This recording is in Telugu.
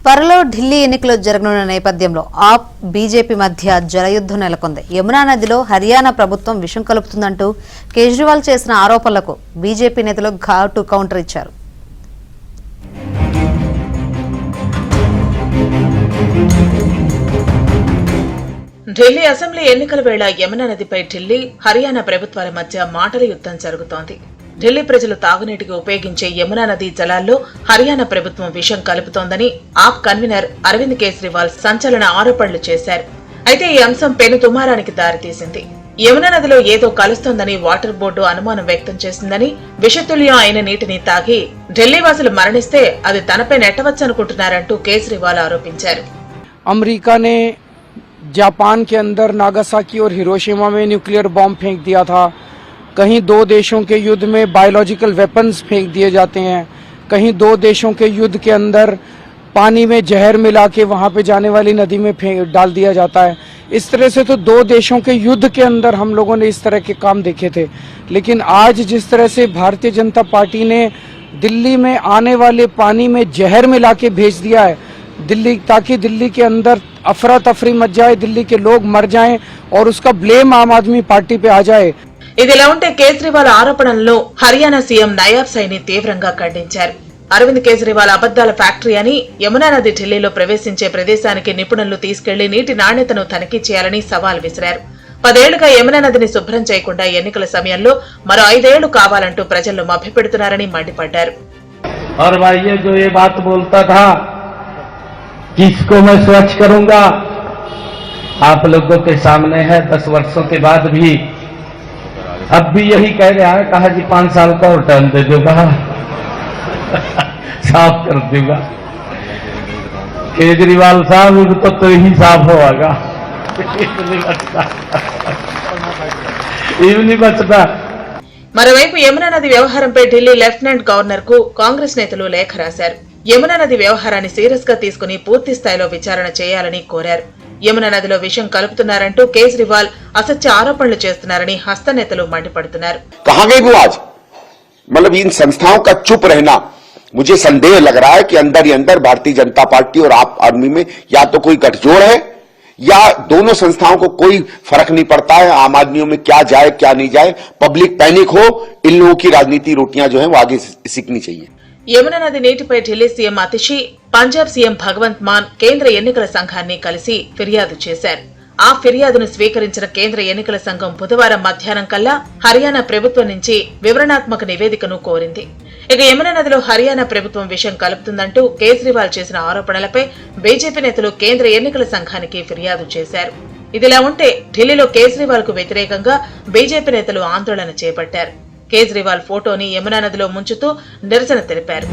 త్వరలో ఢిల్లీ ఎన్నికలు జరగనున్న నేపథ్యంలో ఆప్ బీజేపీ మధ్య జలయుద్ధం నెలకొంది. యమునా నదిలో హర్యానా ప్రభుత్వం విషం కలుపుతుందంటూ కేజ్రీవాల్ చేసిన ఆరోపణలకు బీజేపీ నేతలు ఘాటు కౌంటర్ ఇచ్చారు. ఢిల్లీ అసెంబ్లీ ఎన్నికల వేళ యమునా నదిపై ఢిల్లీ, హర్యానా ప్రభుత్వాల మధ్య మాటల యుద్ధం జరుగుతోంది. ఢిల్లీ ప్రజలు తాగునీటికి ఉపయోగించే యమునా నదీ జలాల్లో హర్యానా ప్రభుత్వం విషం కలుపుతోందని ఆప్ కన్వీనర్ అరవింద్ కేజ్రీవాల్ సంచలన ఆరోపణలు చేశారు. అయితే ఈ అంశం పెను దుమారానికి దారితీసింది. యమునా నదిలో ఏదో కలుస్తోందని వాటర్ బోర్డు అనుమానం వ్యక్తం చేసిందని, విషతుల్యం అయిన నీటిని తాగి ఢిల్లీ వాసులు మరణిస్తే అది తనపై నెట్టవచ్చనుకుంటున్నారంటూ కేజ్రీవాల్ ఆరోపించారు. अमेरिका ने जापान के अंदर नागासाकी और हिरोशिमा में न्यूक्लियर बॉम्ब फेंक दिया था। कहीं दो देशों के युद्ध में बायोलॉजिकल वेपन्स फेंक दिए जाते हैं, कहीं दो देशों के युद्ध के अंदर पानी में जहर मिला के वहां पे जाने वाली नदी में डाल दिया जाता है। इस तरह से तो दो देशों के युद्ध के अंदर हम लोगों ने इस तरह के काम देखे थे। लेकिन आज जिस तरह से भारतीय जनता पार्टी ने दिल्ली में आने वाले पानी में जहर मिला के भेज दिया है दिल्ली, ताकि दिल्ली के अंदर अफरा तफरी मच जाए, दिल्ली के लोग मर जाएं और उसका ब्लेम आम आदमी पार्टी पे आ जाए। ఇదిలా ఉంటే కేజ్రీవాల్ ఆరోపణల్లో హర్యానా సీఎం నయాబ్ సైని తీవ్రంగా ఖండించారు. అరవింద్ కేజ్రీవాల్ అబద్దాల ఫ్యాక్టరీ అని, యమునా నది ఢిల్లీలో ప్రవేశించే ప్రదేశానికి నిపుణులు తీసుకెళ్లి నీటి నాణ్యతను తనిఖీ చేయాలని సవాల్ విసిరారు. 10 ఏళ్లుగా యమునా నదిని శుభ్రం చేయకుండా ఎన్నికల సమయంలో మరో 5 ఏళ్లు కావాలంటూ ప్రజలను మభ్యపెడుతున్నారని మండిపడ్డారు. किसको मैं स्वच्छ करूंगा, आप लोगों के सामने है। 10 वर्षों के बाद भी अब भी यही कह रहा है, कहा जी 5 साल का और टर्म दे दूंगा, साफ कर दूंगा। केजरीवाल साहब तो ही साफ होगा, नहीं बचता। మరోవైపు యమునా నది వ్యవహారంపై ఢిల్లీ లెఫ్టినెంట్ గవర్నర్ కు కాంగ్రెస్ నేతలు లేఖ రాశారు. యమునా నది వ్యవహారాన్ని సీరియస్ గా తీసుకుని పూర్తి స్థాయిలో విచారణ చేయాలని కోరారు. యమునా నదిలో విషం కలుపుతున్నారంటూ కేజ్రీవాల్ అసత్య ఆరోపణలు చేస్తున్నారని హస్త నేతలు మండిపడుతున్నారు. मतलब इन संस्थाओं का चुप रहना मुझे संदेह लग रहा है कि अंदर ही अंदर भारतीय जनता पार्टी और आप आदमी में या तो कोई गठजोड़ है या दोनों संस्थाओं को कोई फर्क नहीं पड़ता है आम आदमियों में क्या जाए क्या नहीं जाए, पब्लिक पैनिक हो, इन लोगों की राजनीति रोटियां जो है वो आगे सीखनी चाहिए. యమునా నది నీటిపై ఢిల్లీ సీఎం అతిషి, పంజాబ్ సీఎం భగవంత్ మాన్ కేంద్ర ఎన్నికల సంఘాన్ని కలిసి ఫిర్యాదు చేశారు. ఆ ఫిర్యాదును స్వీకరించిన కేంద్ర ఎన్నికల సంఘం బుధవారం మధ్యాహ్నం కల్లా హర్యానా ప్రభుత్వం నుంచి వివరణాత్మక నివేదికను కోరింది. ఇక యమునా నదిలో హర్యానా ప్రభుత్వం విషం కలుపుతుందంటూ కేజ్రీవాల్ చేసిన ఆరోపణలపై బీజేపీ నేతలు కేంద్ర ఎన్నికల సంఘానికి ఫిర్యాదు చేశారు. ఇదిలా ఉంటే ఢిల్లీలో కేజ్రీవాల్ కు వ్యతిరేకంగా బీజేపీ నేతలు ఆందోళన చేపట్టారు. కేజ్రీవాల్ ఫోటోని యమునా నదిలో ముంచుతూ నిరసన తెలిపారు.